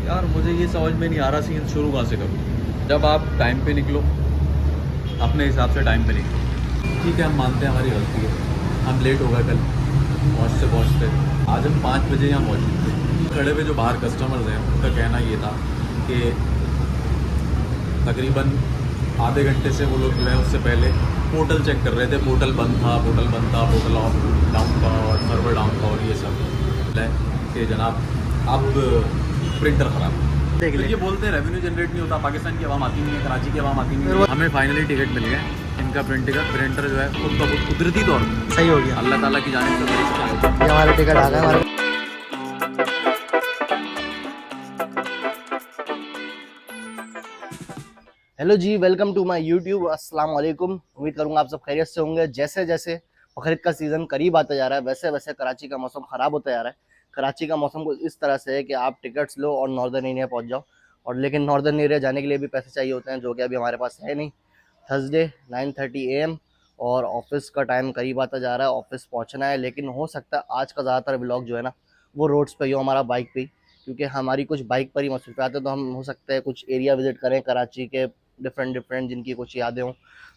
यार मुझे ये समझ में नहीं आ रहा सीन शुरू कहाँ से करूँ। जब आप टाइम पे निकलो, अपने हिसाब से टाइम पे निकलो, ठीक है हम मानते हैं हमारी गलती है, हम लेट हो गए कल पहुँचते पहुँचते। आज हम 5 बजे यहाँ पहुँचे थे। खड़े हुए जो बाहर कस्टमर्स हैं उनका कहना ये था कि तकरीबन आधे घंटे से वो लोग जो है उससे पहले पोर्टल चेक कर रहे थे। पोर्टल बंद था, पोर्टल ऑफ डाउन था और सर्वर डाउन था और ये सब है कि जनाब अब प्रिंटर ख़राब है। देख तो ले। ये बोलते हैं रेवेन्यू जनरेट नहीं होता, पाकिस्तान की आवाम आती नहीं है, कराची की आवाम आती नहीं है। हमें फाइनली टिकट मिल गए। इनका प्रिंटर जो है खुद ब खुद कुदरती तौर पर सही हो गया। अल्लाह ताला की जानिब से बड़ी सी होता ये हमारा टिकट आ गया हमारे। हेलो जी, वेलकम टू माय यूट्यूब। अस्सलाम वालेकुम। उम्मीद करूंगा आप सब खैरियत से होंगे। जैसे जैसे बकरीद का सीज़न करीब आता जा रहा है वैसे वैसे कराची का मौसम ख़राब होता जा रहा है। कराची का मौसम कुछ इस तरह से है कि आप टिकट्स लो और नॉर्दर्न एरिया पहुंच जाओ, और लेकिन नॉर्दर्न एरिया जाने के लिए भी पैसे चाहिए होते हैं, जो कि अभी हमारे पास है नहीं। थर्सडे 9:30 AM और ऑफिस का टाइम करीब आता जा रहा है, ऑफिस पहुंचना है। लेकिन हो सकता है आज का ज़्यादातर व्लॉग जो है ना वो रोड्स पे ही हो, हमारा बाइक पे ही, क्योंकि हमारी कुछ बाइक पर ही मसरूफियात है। तो हम हो सकता है कुछ एरिया विजिट करें कराची के, डिफरेंट जिनकी कुछ यादें हों।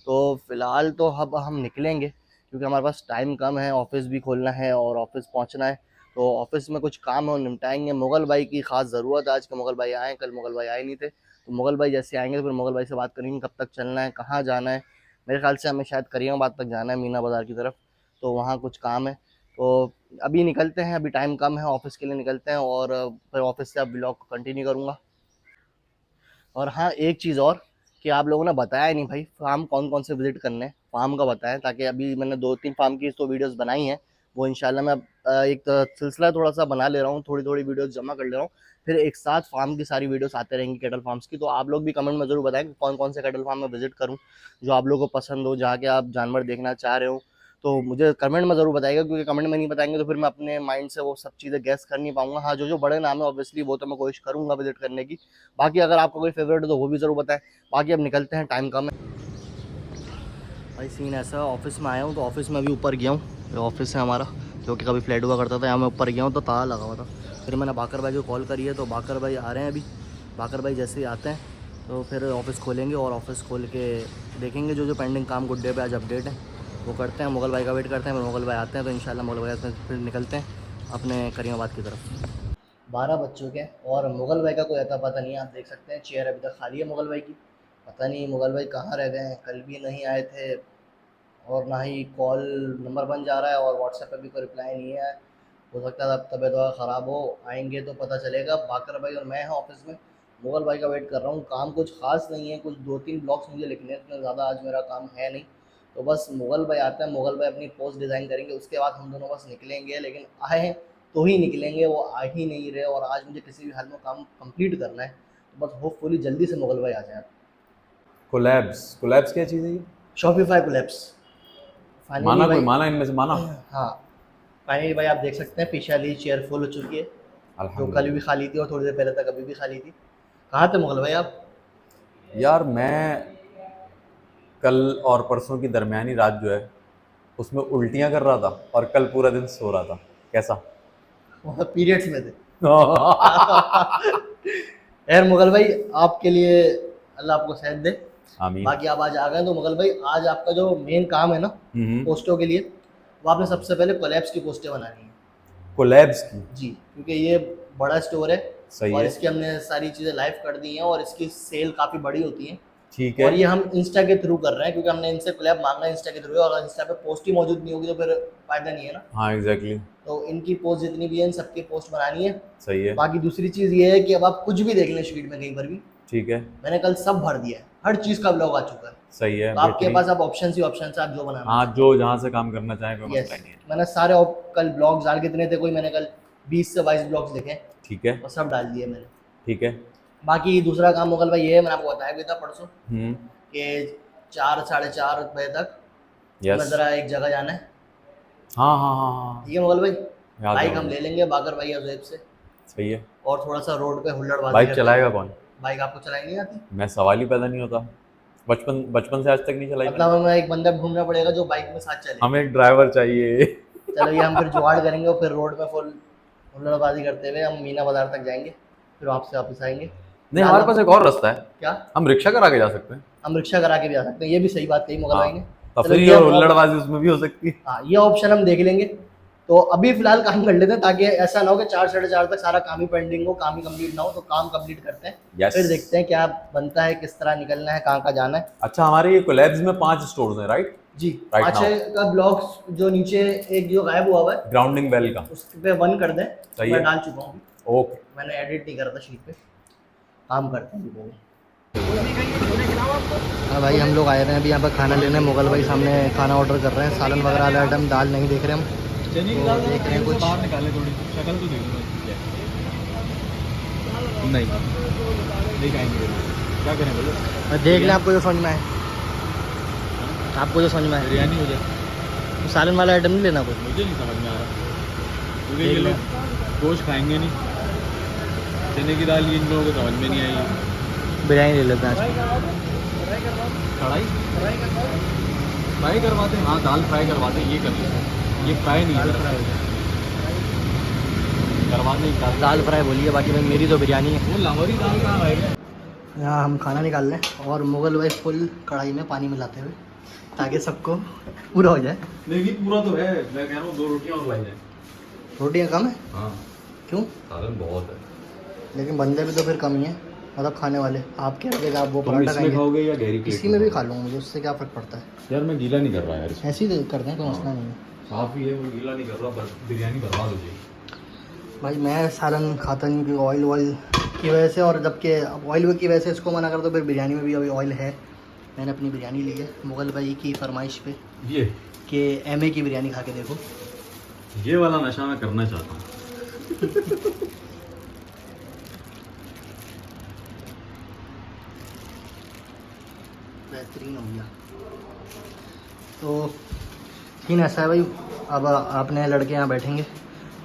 तो फ़िलहाल तो अब हम निकलेंगे क्योंकि हमारे पास टाइम कम है, ऑफिस भी खोलना है और ऑफिस पहुंचना है। तो ऑफिस में कुछ काम है वो निपटाएंगे। मुगल भाई की खास ज़रूरत है आज के, मुगल भाई आए, कल मुगल भाई आए नहीं थे। तो मुगल भाई जैसे आएंगे तो फिर मुगल भाई से बात करेंगे कब तक चलना है, कहाँ जाना है। मेरे ख्याल से हमें शायद करीमाबाद तक जाना है, मीना बाज़ार की तरफ। तो वहाँ कुछ काम है। तो अभी निकलते हैं, अभी टाइम कम है, ऑफिस के लिए निकलते हैं और फिर ऑफिस से अब ब्लॉग को कंटिन्यू करूँगा। और हाँ, एक चीज़ और कि आप लोगों ने बताया नहीं भाई, फार्म कौन कौन से विजिट करने हैं, फार्म का बताएं, ताकि अभी मैंने 2-3 फार्म की तो वीडियोस बनाई हैं। वो इंशाल्लाह मैं एक सिलसिला थोड़ा सा बना ले रहा हूँ, थोड़ी थोड़ी वीडियोस जमा कर ले रहा हूँ। फिर एक साथ फार्म की सारी वीडियोस आते रहेंगी कैटल फार्म्स की। तो आप लोग भी कमेंट में ज़रूर बताएं कि कौन कौन से कैटल फार्म में विजिट करूँ, जो आप लोगों को पसंद हो, जहाँ के आप जानवर देखना चाह रहे हो। तो मुझे कमेंट में ज़रूर बताइएगा, क्योंकि कमेंट में नहीं बताएंगे तो फिर मैं अपने माइंड से वो सब चीज़ें गैस कर नहीं पाऊंगा। हाँ, जो जो बड़े नाम है ऑब्वियसली वो तो मैं कोशिश करूंगा विजिट करने की। बाकी अगर आपका कोई फेवरेट है तो वो भी ज़रूर बताएं। बाकी अब निकलते हैं, टाइम कम है भाई। सीन ऐसा, ऑफिस में आया हूँ तो ऑफिस में अभी ऊपर गया हूँ। ये ऑफिस है हमारा, जो कि कभी फ्लैट हुआ करता था। यहाँ मैं ऊपर गया हूँ तो ताला लगा हुआ था। फिर मैंने बाकर भाई को कॉल करी है, तो बाकर भाई आ रहे हैं अभी। बाकर भाई जैसे ही आते हैं तो फिर ऑफिस खोलेंगे और ऑफिस खोल के देखेंगे जो जो पेंडिंग काम गुड डे पे आज अपडेट है वो करते हैं। मुगल भाई का वेट करते हैं, फिर मुगल भाई आते हैं तो इंशाल्लाह मुगल भाई से फिर निकलते हैं अपने करीमाबाद की तरफ। 12 बज चुके हैं और मुगल भाई का कोई अता पता नहीं है। आप देख सकते हैं चेयर अभी तक खाली है मुगल भाई की। पता नहीं मुगल भाई कहाँ रह गए हैं, कल भी नहीं आए थे और ना ही कॉल नंबर बन जा रहा है और व्हाट्सएप पे भी कोई रिप्लाई नहीं है। हो सकता है अब तबीयत वगैरह ख़राब हो, आएंगे तो पता चलेगा। बाकर भाई और मैं हैं ऑफिस में, मुगल भाई का वेट कर रहा हूँ। काम कुछ खास नहीं है, कुछ 2-3 ब्लॉग्स मुझे लिखने हैं, इतना ज़्यादा आज मेरा काम है नहीं। तो बस मुगल भाई आते हैं, मुगल भाई अपनी पोस्ट डिज़ाइन करेंगे, उसके बाद हम दोनों बस निकलेंगे। लेकिन आए हैं तो ही निकलेंगे, वो आ ही नहीं रहे और आज मुझे किसी भी हाल में काम कंप्लीट करना है। तो बस होपफुली जल्दी से मुगल भाई आ जाए। कोलैब्स कोलैब्स क्या चीज़ है ये? शॉपिफाई कोलैप्स फाइनली माना कोई भाई। माना इनमें से माना? हाँ, फाइनली भाई आप देख सकते हैं पीछे वाली चेयर फुल हो चुकी है, जो कल भी अल्हम्दुलिल्लाह। खाली थी और थोड़ी देर पहले तक अभी भी खाली थी। कहाँ थे मुगल भाई आप? यार मैं कल और परसों की दरमियानी रात जो है उसमें उल्टियाँ कर रहा था और कल पूरा दिन सो रहा था। कैसा? वहाँ पीरियड्स में थे। खैर मुगल भाई, आपके लिए अल्लाह आपको सेहत दे। आमीन। बाकी आप आज आ गए तो मुगल भाई आज आपका जो मेन काम है ना पोस्टों के लिए, वो आपने सबसे पहले कोलैप्स की पोस्टें बनानी है। कोलैब्स की। जी, क्योंकि ये बड़ा स्टोर है सही और है। इसकी हमने सारी चीज़ें लाइव कर दी हैं और इसकी सेल काफ़ी बड़ी होती है। ठीक है। और ये हम इंस्टा के थ्रू कर रहे हैं क्योंकि हमने इनसे कोलैब मांगा है इंस्टा के थ्रू, और अगर इंस्टा पे पोस्ट ही मौजूद नहीं होगी तो फिर फ़ायदा नहीं है ना। हाँ एग्जैक्टली। तो इनकी पोस्ट जितनी भी है इन सबकी पोस्ट बनानी है। सही है। बाकी दूसरी चीज़ ये है कि अब आप कुछ भी देख लें स्ट्रीट में कहीं पर भी, ठीक है। मैंने कल सब भर दिया है, हर चीज़ का ब्लॉग आ चुका है। सही है। तो आपके बेहतरीन। पास अब ऑप्शन ही ऑप्शन है, आप जो बनाना हाँ चाहें। जो जहाँ से काम करना चाहे कोई यस, मसला नहीं है। मैंने सारे कल ब्लॉग्स डाल, कितने थे कोई, मैंने कल 20 से 22 ब्लॉग्स लिखे ठीक है। और सब डाल दिए मैंने। ठीक है। बाकी दूसरा काम मुगल भाई ये है, मैंने आपको बताया भी था परसों हम्म। कि 4-4:30 बजे तक हमें यस। ज़रा एक जगह जाना है। हाँ हाँ हाँ हाँ। ठीक है मुगल भाई, याद है बाइक हम मुझे। ले लेंगे बाकर भाई या ज़ैब से, सही है। और थोड़ा सा रोड पे हुल्लड़बाजी बाइक करते चलाएगा हुए। कौन? बाइक आपको चलानी नहीं आती? मैं सवाल ही पैदा नहीं होता। बचपन बचपन से आज तक नहीं चलाई मैंने। मतलब हमें एक बंदा ढूंढना पड़ेगा जो बाइक में साथ चले। हमें एक ड्राइवर चाहिए। चलो ये हम फिर जुगाड़ करेंगे और फिर रोड पे फुल हुल्लड़बाजी करते हुए हम मीना बाज़ार तक जाएंगे। फिर वापस वापस आएंगे। नहीं, हमारे पास एक और रास्ता है, क्या? हम रिक्शा करा के जा सकते हैं। हम रिक्शा करा के भी आ सकते हैं, ये भी सही बात कही मुगल भाई ने। तो चलो फिर ये ये हम हुल्लड़बाजी उसमें भी हो सकती है। हाँ, ये ऑप्शन हम देख लेंगे। तो अभी फिलहाल काम कर लेते हैं, ताकि ऐसा ना हो कि 4 साढ़े 4 तक सारा काम ही पेंडिंग हो, काम ही कंप्लीट ना हो। तो काम कंप्लीट करते हैं, Yes. फिर देखते हैं क्या बनता है, किस तरह निकलना है, कहाँ जाना है। अच्छा, हमारे ये कोलैब्स में 5 स्टोर्स हैं, राइट? जी, Right 5 का ब्लॉक जो नीचे एक जो गायब हुआ है ग्राउंडिंग बेल का। उस पे 1 कर दें। सही मैं है। डाल चुका हूँ, ओके। मैंने एडिट नहीं करा था शीट पे। काम करते हैं अभी। हाँ भाई, हम लोग आए हैं अभी यहाँ पर खाना लेने। मुगल भाई सामने खाना ऑर्डर कर रहे हैं, सालन वगैरह वाला आइटम। दाल नहीं देख रहे हम, चने की तो दाल देख रहे हैं कुछ। बाहर निकाले, थोड़ी शक्ल तो देख लो। नहीं नहीं खाएंगे, क्या करें बोलो? मैं देख लें, आपको जो समझ में आए, आपको जो समझ में आए। बिरयानी हो जाए। तो सालन वाला आइटम नहीं लेना कुछ? मुझे नहीं समझ में आ रहा, क्योंकि देख ये लें। लोग गोश्त खाएंगे नहीं। चने की दाल इन लोगों को समझ में नहीं आई। बिरयानी ले लेते हैं आज। कढ़ाई फ्राई करवाते हैं। हाँ, दाल फ्राई करवाते हैं, ये कर लेते हैं। ये फ्राई नहीं दाल है, फ्राई करवाते ही दाल फ्राई बोलिए, बाकी भाई मेरी तो बिरयानी है। वो लाहौरी दाल कहाँ आएगा? यहाँ हम खाना निकाल लें, और मुगल भाई फुल कढ़ाई में पानी मिलाते हुए, ताकि सबको पूरा हो जाए। नहीं, पूरा तो है, मैं कह रहा हूँ 2 रोटियाँ और लाई जाए। रोटियाँ कम है? हाँ, क्यों? सालन बहुत है। लेकिन बंदे भी तो फिर कम ही है, मतलब खाने वाले। आप क्या रखेगा, आप वो तुम पराठा इसमें खाएंगे? खाओगे या गहरी प्लेट इसी में भी खा लूँगा, मुझे उससे क्या फ़र्क पड़ता है। यार मैं गीला नहीं कर रहा यार, ऐसे ही करते हैं, कोई मसला नहीं है। साफ ही है, वो गीला नहीं कर रहा, बस बिरयानी बर्बाद हो जाएगी। भाई मैं सालन खाता नहीं, क्योंकि ऑयल की वजह से, और जबकि ऑयल की वजह से इसको मना कर दो, फिर बिरयानी में भी अभी ऑयल है। मैंने अपनी बिरयानी ली है मुगल भाई की फरमाइश पे, ये कि एमए की बिरयानी खा के देखो। ये वाला नशा मैं करना चाहता हूँ। बेहतरीन हो गया। तो सीन ऐसा है भाई, अब अपने लड़के यहाँ बैठेंगे,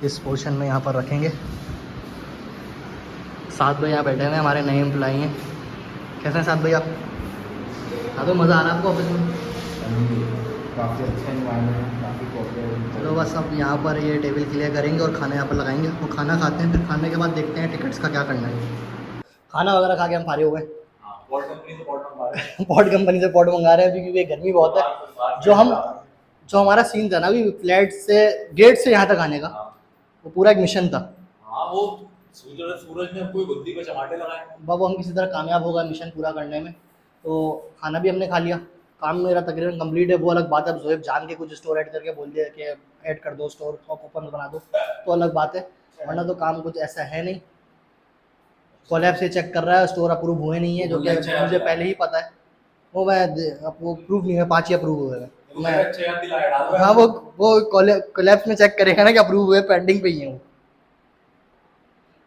इस पोर्शन में यहाँ पर रखेंगे। 7 भाई यहाँ बैठे हुए हैं, हमारे नए एम्प्लॉई हैं। कैसे हैं 7 भाई आप? हाँ, तो मज़ा आ रहा है आपको ऑफिस में? काफ़ी अच्छा इन्वायरमेंट है, काफ़ी कोऑपरेटिव। चलो बस अब यहाँ पर ये टेबल क्लियर करेंगे और खाना यहाँ पर लगाएंगे। वो खाना खाते हैं, फिर खाने के बाद देखते हैं टिकट्स का क्या करना है। खाना वगैरह खा के हम फारिग हो गए। पॉट कंपनी से पॉट मंगा रहे हैं। पॉट कंपनी से पॉट मंगा रहे हैं, क्योंकि गर्मी बहुत है। जो हमारा सीन था ना अभी, फ्लैट से गेट से यहाँ तक आने का, वो पूरा एक मिशन था। हाँ, वो सूरज ने कोई बुद्धि पे टमाटे लगाए। बाबू हम किसी तरह कामयाब होगा मिशन पूरा करने में। तो खाना भी हमने खा लिया, काम मेरा तकरीबन कंप्लीट है। वो अलग बात है, अब जोएब जान के कुछ स्टोर ऐड करके बोल दिया कि ऐड कर दो स्टोर, कूपन बना दो, तो अलग बात है, वरना तो काम कुछ ऐसा है नहीं। कोलैब से चेक कर रहा है, स्टोर अप्रूव हुए नहीं है, जो कि मुझे पहले ही पता है। वो मैं वो प्रूव नहीं है, 5 ही अप्रूव हुए हैं। मैं हाँ, वो कोलैब्स में चेक करेगा ना कि अप्रूव हुए, पेंडिंग पे ही है वो।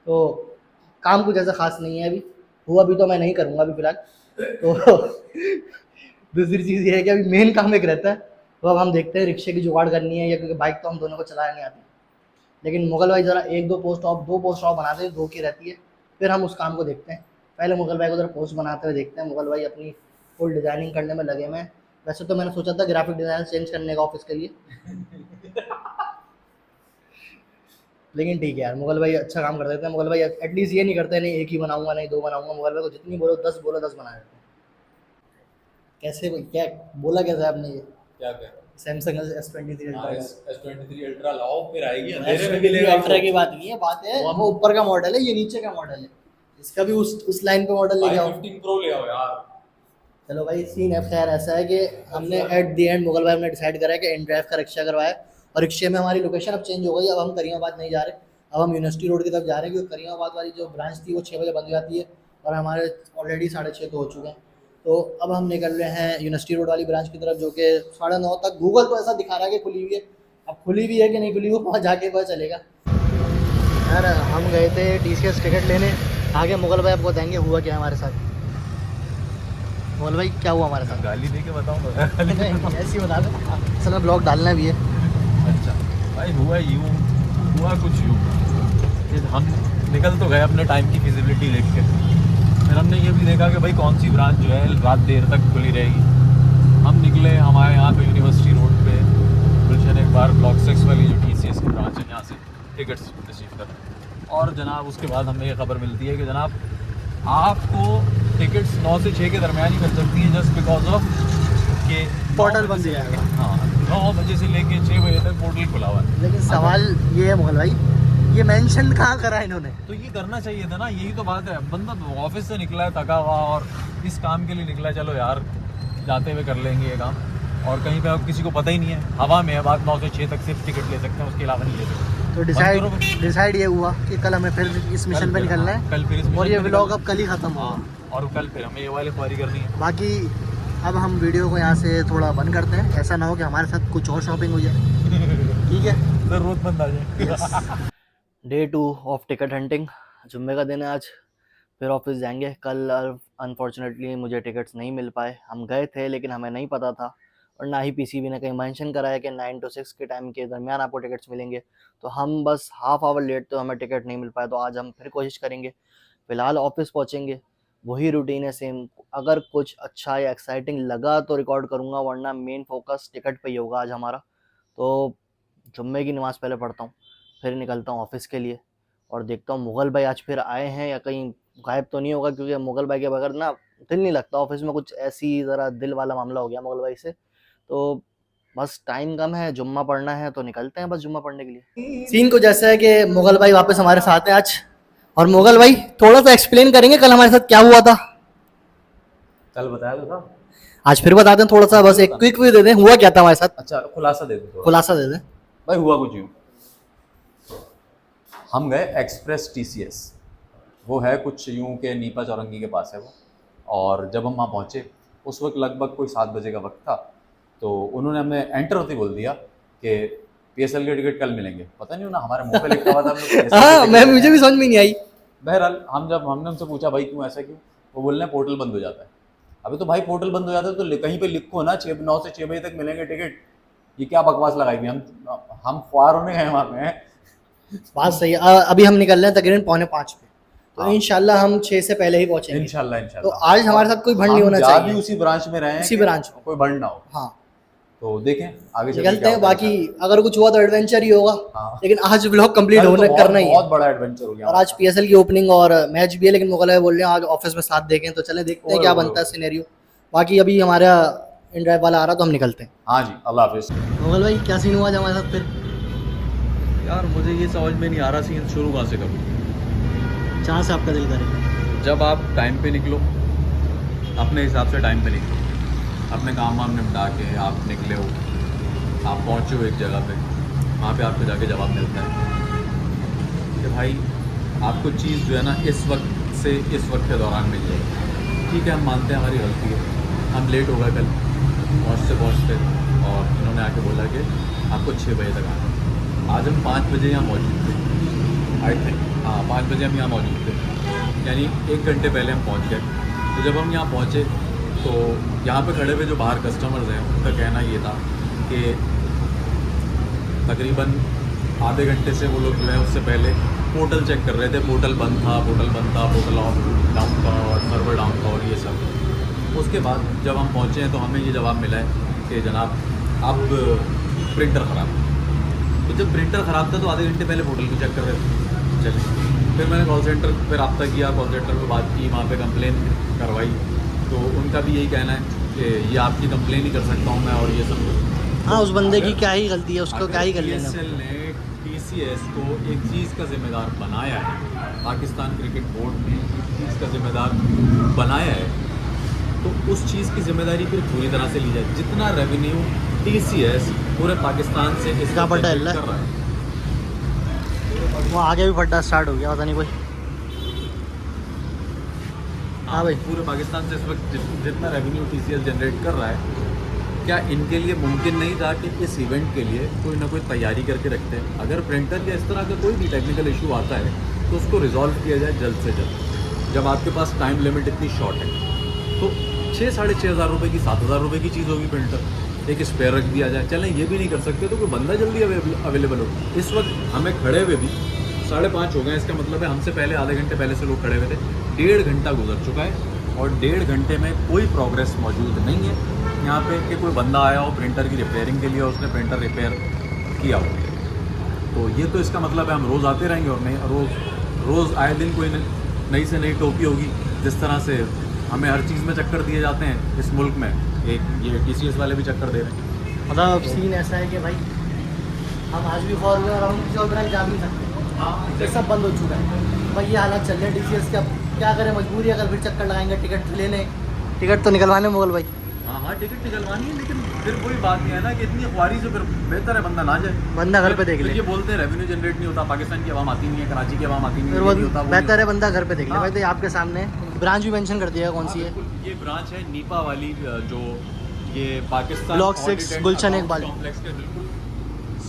तो काम कुछ ऐसा खास नहीं है अभी, हुआ भी तो मैं नहीं करूँगा अभी फिलहाल। तो दूसरी चीज़ ये है कि अभी मेन काम एक रहता है, तो अब हम देखते हैं रिक्शे की जुगाड़ करनी है, या क्योंकि बाइक तो हम दोनों को चलाया नहीं आती। लेकिन मुगल भाई ज़रा 1-2 पोस्ट ऑफ बनाते हैं, 2 की रहती है, फिर हम उस काम को देखते हैं। पहले मुगल भाई को ज़रा पोस्ट बनाते हुए देखते हैं। मुगल भाई अपनी फुल डिज़ाइनिंग करने में लगे हुए हैं। वैसे तो मैंने सोचा था ग्राफिक डिज़ाइन चेंज करने का ऑफिस के लिए, लेकिन ठीक है यार, मुगल भाई अच्छा काम कर देते हैं। मुगल भाई एटलीस्ट ये नहीं करते नहीं 1 ही बनाऊंगा, नहीं 2 बनाऊंगा। मुगल भाई को जितनी बोलो 10 बोलो 10 बना देते हैं। कैसे क्या बोला, कैसे आपने ये क्या कर? सैमसंग S23 हाँ, अल्ट्रा S23 अल्ट्रा लाओ, फिर आएगी अंधेरे में मिलेगा अल्ट्रा आपको। की बात नहीं है, बात है वो ऊपर का मॉडल है, ये नीचे का मॉडल है। इसका भी उस लाइन पे मॉडल लेके आओ। 15 प्रो ले आओ यार। चलो भाई, सीन है खैर ऐसा है कि हमने एट दी एंड मुगल भाई ने डिसाइड करा है कि इनड्राइव का रिक्शा करवाया, और रिक्शे में हमारी लोकेशन अब चेंज हो गई। अब हम करीमाबाद नहीं जा रहे, अब हम यूनिवर्सिटी रोड की तरफ जा रहे हैं, क्योंकि करीमाबाद वाली जो ब्रांच थी वो 6 बजे बंद हो जाती है, और हमारे ऑलरेडी 6:30 तो हो चुके हैं। तो अब हम निकल रहे हैं यूनिवर्सिटी रोड वाली ब्रांच की तरफ, जो कि 9:30 तक गूगल तो ऐसा दिखा रहा है कि खुली हुई है। अब खुली हुई है कि नहीं खुली हुई, वहाँ जाके पता चलेगा। यार हम गए थे TCS टिकट लेने, आगे मुगल भाई आपको बताएंगे हुआ क्या हमारे साथ। मुगल भाई क्या हुआ हमारे साथ? गाली दे के बताऊंगा। ऐसी बता दो, असल में ब्लॉग डालना भी है। अच्छा भाई, हुआ कुछ यूँ कि हम निकल तो गए अपने टाइम की फिजिबिलिटी देख के, फिर हमने ये भी देखा कि भाई कौन सी ब्रांच जो है रात देर तक खुली रहेगी। हम निकले हमारे यहाँ पे यूनिवर्सिटी रोड पे गुलशन एक बार ब्लॉक 6 वाली जो TCS की ब्रांच है, यहाँ से टिकट्स रिसीव कर। और जनाब उसके बाद हमें ये खबर मिलती है कि जनाब आपको टिकट्स 9 से 6 के दरमियान ही मिल सकती हैं, जस्ट बिकॉज ऑफ कि पोर्टल बंद हो जाएगा। हाँ 9 बजे से लेके 6 बजे तक पोर्टल खुला हुआ है। लेकिन सवाल ये है मुगल भाई, ये मेंशन कहाँ करा इन्होंने? तो ये करना चाहिए था ना, यही तो बात है। बंदा तो ऑफिस से निकला है थका हुआ और इस काम के लिए निकला है, चलो यार जाते हुए कर लेंगे ये काम। और कहीं पे अब किसी को पता ही नहीं है, हवा में है बात, 9 से 6 तक सिर्फ टिकट ले सकते हैं, उसके अलावा नहीं ले सकते। तो डिसाइड ये हुआ कि कल हमें फिर इस मिशन पे निकलना है। कल फिर इस और ये मिशन पे व्लॉग निकलना अब कल ही खत्म है। हुआ। हाँ, और कल फिर हमें ये वाली ख्वारी करनी है। बाकी अब हम वीडियो को यहाँ से थोड़ा बंद करते हैं, ऐसा ना हो कि हमारे साथ कुछ और शॉपिंग हो जाए। ठीक है, ज़रूरतमंद आ जाए। Day 2 of ticket hunting. जुम्मे का दिन है आज, फिर ऑफिस जाएंगे। कल अनफॉर्चुनेटली मुझे टिकट्स नहीं मिल पाए। हम गए थे लेकिन हमें नहीं पता था, और ना ही पीसीबी ने कहीं मेंशन करा है कि 9 to 6 के टाइम के दरमियान आपको टिकट्स मिलेंगे। तो हम बस हाफ आवर लेट, तो हमें टिकट नहीं मिल पाया। तो आज हम फिर कोशिश करेंगे। फ़िलहाल ऑफिस पहुँचेंगे, वही रूटीन है सेम। अगर कुछ अच्छा या एक्साइटिंग लगा तो रिकॉर्ड करूँगा, वरना मेन फोकस टिकट पे ही होगा आज हमारा। तो जुम्मे की नमाज़ पहले पढ़ता हूँ, फिर निकलता हूँ ऑफिस के लिए, और देखता हूँ मुगल भाई आज फिर आए हैं या कहीं गायब तो नहीं होगा, क्योंकि मुगल भाई के बगैर ना दिल नहीं लगता ऑफिस में। कुछ ऐसी ज़रा दिल वाला मामला हो गया मुगल भाई से। तो बस टाइम कम है, जुम्मा पढ़ना है, तो निकलते हैं बस जुम्मा पढ़ने के लिए। सीन कुछ ऐसा है कि मुगल भाई वापस हमारे साथ हैं आज। और मुगल भाई थोड़ा सा एक्सप्लेन करेंगे कल हमारे साथ क्या हुआ था? कल बताया तो था, आज फिर बता दें थोड़ा सा, बस एक क्विक व्यू दे दें, हुआ क्या था हमारे साथ? अच्छा खुलासा दे दो, खुलासा दे दें भाई। हुआ कुछ यूँ, हम गए एक्सप्रेस TCS, वो है कुछ यूँ के नीपा चौरंगी के पास है वो। और जब हम वहाँ पहुँचे उस वक्त लगभग कोई 7 बजे का वक्त था, तो उन्होंने हमें एंटर होते ही बोल दिया कि PSL के टिकट कल मिलेंगे। पता नहीं ना, हमारे मुंह पे लिखा हुआ था हम लोग हाँ, मैं मुझे भी समझ में नहीं आई। बहरहाल हमने उनसे पूछा भाई क्यों, ऐसा क्यों? वो बोल रहे हैं पोर्टल बंद हो जाता है। अबे तो भाई पोर्टल बंद हो जाता है तो कहीं पे लिखो ना 9 से 6 बजे तक मिलेंगे टिकट। ये क्या बकवास लगाई हुई, हम ख्वार होने गए वहाँ पे। बात सही है। अभी हम निकल रहे हैं तकरीबन 4:45 पे, तो हाँ। इंशाल्लाह हम 6 से पहले ही पहुंचेंगे। इंशाल्लाह तो आज हमारे साथ कोई भंड नहीं होना चाहिए। भी उसी ब्रांच में रहे, उसी ब्रांच में कोई भंड ना हो। हाँ, तो देखें आगे निकलते हैं। बाकी अगर कुछ हुआ तो एडवेंचर ही होगा। हाँ। लेकिन आज व्लॉग कंप्लीट होने करना ही है। बहुत बड़ा एडवेंचर हो गया। और आज PSL की ओपनिंग और मैच भी है, लेकिन मुगल भाई बोल रहे हैं आज ऑफिस में साथ देखें, तो चले देखते हैं क्या बनता है सिनेरियो। बाकी अभी हमारा इन ड्राइव वाला आ रहा, तो हम निकलते हैं। हाँ जी, अल्लाह हाफिज। मुगल भाई क्या सीन हुआ आज हमारे साथ फिर? यार मुझे ये समझ में नहीं आ रहा सीन शुरू कहाँ से करूँ। जहाँ से आपका दिल करे। जब आप टाइम पे निकलो, अपने हिसाब से टाइम पे निकलो, अपने काम वाम निपटा के आप निकले हो, आप पहुँचे हो एक जगह पे, वहाँ पे आपको जाके जवाब मिलता है कि भाई आपको चीज़ जो है ना इस वक्त से इस वक्त के दौरान मिल जाएगी। ठीक है, हम मानते हैं हमारी गलती है, हम लेट हो गए कल पहुँचते, और इन्होंने आके बोला कि आपको 6 बजे तक आना। आज हम 5 बजे यहाँ मौजूद थे, आई थिंक। हाँ, 5 बजे हम यहाँ मौजूद थे, यानी 1 घंटे पहले हम पहुँच गए। तो जब हम यहाँ पहुँचे तो यहाँ पे खड़े हुए जो बाहर कस्टमर्स हैं उनका कहना ये था कि तकरीबन आधे घंटे से वो लोग जो है उससे पहले पोर्टल चेक कर रहे थे। पोर्टल बंद था, पोर्टल ऑफ डाउन था और सर्वर डाउन था और ये सब। उसके बाद जब हम पहुँचे हैं तो हमें ये जवाब मिला है कि जनाब अब प्रिंटर ख़राब है। तो जब प्रिंटर ख़राब था तो आधे घंटे पहले पोर्टल को चेक कर रहे थे। चलिए, फिर मैंने कॉल सेंटर पर रब्ता किया, कॉल सेंटर पर बात की, वहाँ पे कंप्लेन करवाई। तो उनका भी यही कहना है कि ये आपकी कंप्लेन ही कर सकता हूँ मैं, और ये सब। हाँ, उस बंदे की क्या ही गलती है, उसको क्या ही कर लेना। PSL ने TCS को एक चीज़ का जिम्मेदार बनाया है, पाकिस्तान क्रिकेट बोर्ड ने एक चीज़ का जिम्मेदार बनाया है, तो उस चीज़ की जिम्मेदारी फिर पूरी तरह से ली जाए। जितना रेवेन्यू TCS पूरे पाकिस्तान से इसका फड्डा कर है। रहा है, वो आगे भी फड्डा स्टार्ट हो गया, पता नहीं कोई। हाँ भाई, पूरे पाकिस्तान से इस वक्त जितना रेवेन्यू TCS जनरेट कर रहा है, क्या इनके लिए मुमकिन नहीं था कि इस इवेंट के लिए कोई ना कोई तैयारी करके रखते हैं? अगर प्रिंटर या इस तरह का कोई भी टेक्निकल इशू आता है तो उसको रिजॉल्व किया जाए जल्द से जल्द। जब आपके पास टाइम लिमिट इतनी शॉर्ट है तो 6-6.5 हज़ार रुपये की 7 हज़ार रुपये की चीज़ होगी प्रिंटर, एक स्पेयर रख दिया जाए। चलें, ये भी नहीं कर सकते तो कोई बंदा जल्दी अवेलेबल हो। इस वक्त हमें खड़े हुए भी 5:30 हो गए, इसका मतलब है हमसे पहले आधे घंटे पहले से लोग खड़े हुए थे। 1.5 घंटा गुजर चुका है और 1.5 घंटे में कोई प्रोग्रेस मौजूद नहीं है यहाँ पे कि कोई बंदा आया हो प्रिंटर की रिपेयरिंग के लिए और उसने प्रिंटर रिपेयर किया हो। तो ये तो इसका मतलब है हम रोज़ आते रहेंगे और नहीं रोज़ रोज़ आए दिन कोई नई से नई टोपी होगी। जिस तरह से हमें हर चीज़ में चक्कर दिए जाते हैं इस मुल्क में, एक ये TCS वाले भी चक्कर दे रहे हैं। मतलब सीन ऐसा है कि भाई हम आज भी खौर हुए और हम किसी और ब्रांच जा भी नहीं सकते। हाँ, ये सब बंद हो चुका है भाई, ये हालात चल रहे हैं TCS के। अब क्या करें, मजबूरी है, अगर फिर चक्कर लगाएंगे टिकट ले लें, टिकट तो निकलवाने मुगल भाई। हाँ हाँ, टिकट निकलवानी है, लेकिन फिर कोई बात नहीं है ना कि इतनी ख्वारी से फिर बेहतर है बंदा ना जाए। बंदा घर पे देख ले। ये बोलते हैं रेवेन्यू जनरेट नहीं होता, पाकिस्तान की आवाम आती नहीं है, कराची की आवाम आती नहीं फिर है, वो ये नहीं होता, वो बेहतर है नहीं बंदा घर पे देख ले हाँ। भाई। तो ये आपके सामने ब्रांच भी मेंशन कर दिया है कौन सी है। होता। बिल्कुल, ये ब्रांच है नीपा वाली, जो ये Pakistan block 6 Audit and Gulshan Accounts Iqbal complex के बिल्कुल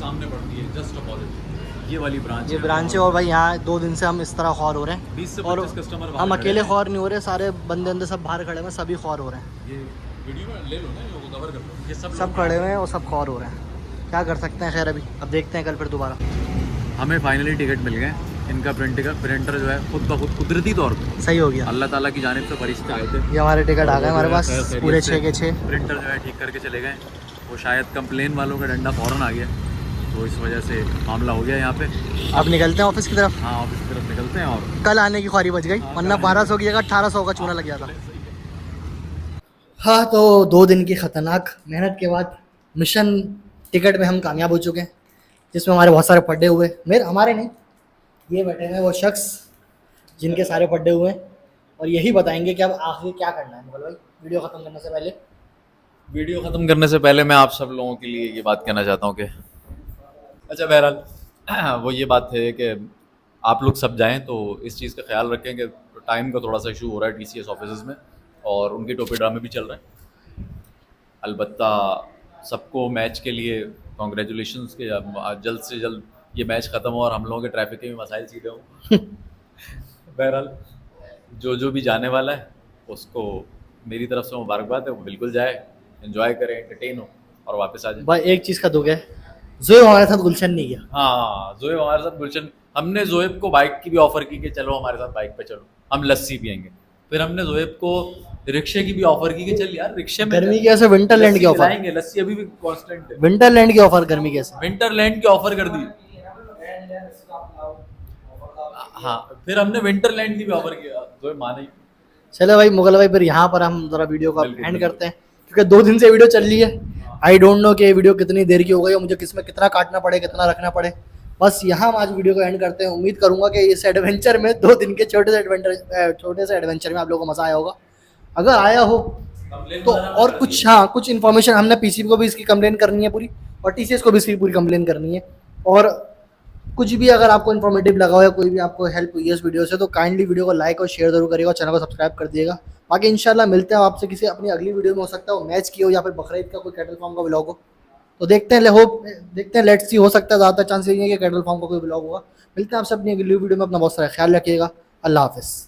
सामने पड़ती है, जस्ट अपोजिट ये वाली ब्रांच ये ब्रांच है। और भाई यहाँ 2 दिन से हम इस तरह खौर हो रहे हैं 20 से और 25 कस्टमर हम अकेले खौर नहीं हो रहे, सारे बंदे अंदर सब बाहर खड़े हुए हैं, सभी खौर हो रहे हैं। ये वीडियो में ले लो ना, लोगों को कवर कर लो, ये सब खड़े हुए हैं और सब खौर हो रहे हैं। क्या कर सकते हैं, खैर अभी अब देखते हैं कल फिर दोबारा। हमें फाइनली टिकट मिल गए। इनका प्रिंटर जो है खुद ब खुद कुदरती तौर पर सही हो गया, अल्लाह ताला की जानिब से फरिश्ते आए थे। ये हमारे टिकट आ गए हमारे पास खैर खैरियत पूरे से 6 के 6। प्रिंटर जो है ठीक करके चले गए। वो शायद कंप्लेन वालों का डंडा फ़ौरन आ गया, तो इस वजह से मामला हो गया यहाँ पे। अब निकलते हैं ऑफिस की तरफ। हाँ, ऑफिस की तरफ निकलते हैं। और कल आने की ख्वारी बच गई, हाँ, वरना कल 1200 की जगह 1800 का चूना लग गया था। हाँ, तो 2 दिन की ख़तरनाक मेहनत के बाद मिशन टिकट में हम कामयाब हो चुके हैं, जिसमें हमारे बहुत सारे पड्डे हुए। हमारे नहीं, ये बैठे हैं वो शख्स जिनके सारे पड्डे हुए हैं, और यही बताएंगे कि अब आखिर क्या करना है। मुगल भाई, वीडियो ख़त्म करने से पहले वीडियो ख़त्म करने से पहले मैं आप सब लोगों के लिए ये बात कहना चाहता हूँ कि अच्छा, बहरहाल वो ये बात है कि आप लोग सब जाएं तो इस चीज़ का ख्याल रखें कि टाइम का थोड़ा सा इशू हो रहा है TCS ऑफिस में, और उनके टोपी ड्रामे भी चल रहे हैं। अलबत्ता सबको मैच के लिए कॉन्ग्रेचुलेशंस के जल्द से जल्द ये मैच ख़त्म हो और हम लोगों के ट्रैफिक के भी मसाइल सीधे हों। बहरहाल जो भी जाने वाला है उसको मेरी तरफ से मुबारकबाद है, वो बिल्कुल जाए, एंजॉय करें, एंटरटेन हो और वापस आ जाए। भाई एक चीज़ का दुख है, जोएब हमारे साथ गुलशन नहीं गया। हाँ, जोएब हमारे साथ गुलशन, हमने जोएब को बाइक की भी ऑफ़र की कि चलो हमारे साथ बाइक पे चलो, हम लस्सी पियेंगे। फिर हमने जोएब को रिक्शे की भी ऑफ़र की कि चल यार रिक्शे में गर्मी की वजह से विंटरलैंड की ऑफर, लाएंगे, लस्सी अभी भी कांस्टेंट है। विंटरलैंड की ऑफर गर्मी की वजह से। विंटरलैंड की ऑफ़र कर दी। हाँ, फिर हमने विंटरलैंड की भी ऑफ़र किया, जोएब माने ही। चलो भाई मुगल भाई, फिर यहाँ पर हम जरा वीडियो को बिल्कुल, एंड बिल्कुल। करते हैं, क्योंकि 2 दिन से वीडियो चल रही है। आई डोंट नो कि ये वीडियो कितनी देर की हो गई और मुझे किसमें कितना काटना पड़े, कितना रखना पड़े। बस यहाँ हम आज वीडियो को एंड करते हैं। उम्मीद करूंगा कि इस एडवेंचर में 2 दिन के छोटे से एडवेंचर में आप लोगों को मज़ा आया होगा। अगर आया हो तो और कुछ, हाँ, कुछ इन्फॉर्मेशन, हमने PCB को भी इसकी कंप्लेन करनी है पूरी, और TCS को भी इसकी पूरी कंप्लेन करनी है। और कुछ भी अगर आपको इन्फॉर्मेटिव लगा हो या कोई भी आपको हेल्प हुई है इस वीडियो से, तो काइंडली वीडियो को लाइक और शेयर जरूर करिएगा और चैनल को सब्सक्राइब कर दिएगा। बाकी इंशाल्लाह मिलते हैं आपसे किसी अपनी अगली वीडियो में। हो सकता है वो मैच की हो या फिर बकरीद का कोई कैटल फार्म का व्लॉग हो, तो देखते हैं लेट्स सी, हो सकता है ज़्यादा चांस यही है कि कैटल फार्म का कोई व्लॉग होगा। मिलते हैं आपसे अपनी अगली वीडियो में। अपना बहुत सारा ख्याल रखिएगा। अल्लाह हाफिज़।